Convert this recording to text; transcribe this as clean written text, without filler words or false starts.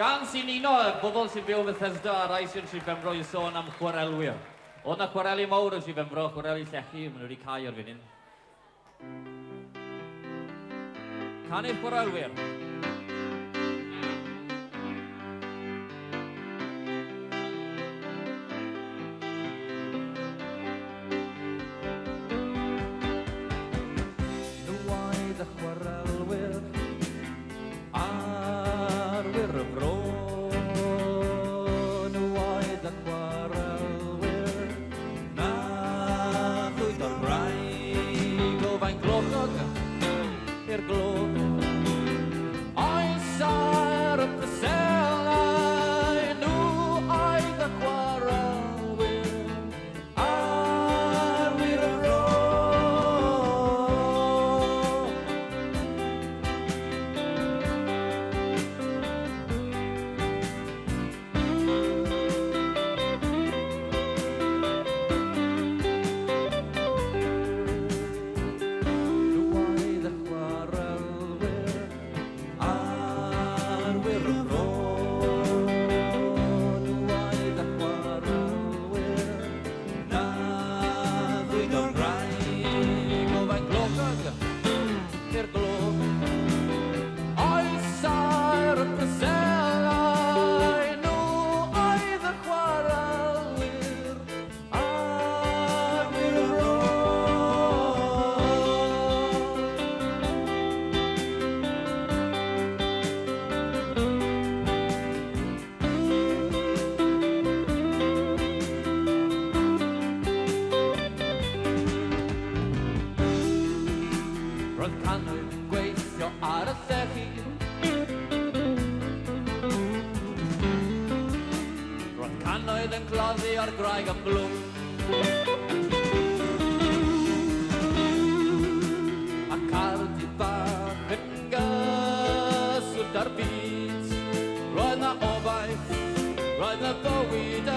Gan sy'n uno y bobl sy'n byw Bethesda a rai sy'n Sir Benfro i sôn am chwarelwyr. O na chwareli mawr yn Sir Benfro, chwareli llechi, maen nhw wedi cau o'r funud. Canu'r chwarelwyr. I'r glwb oes ar y peselau nhw oedd y chwarelwyr arwyr y ro. Roedd canwydd yn gweithio ar y llechi. Roedd canwydd yn cloddi o'r graig yn blwm. A cardydd bach yn gyswllt ar byd. Roedd na obaith, roedd na bywyd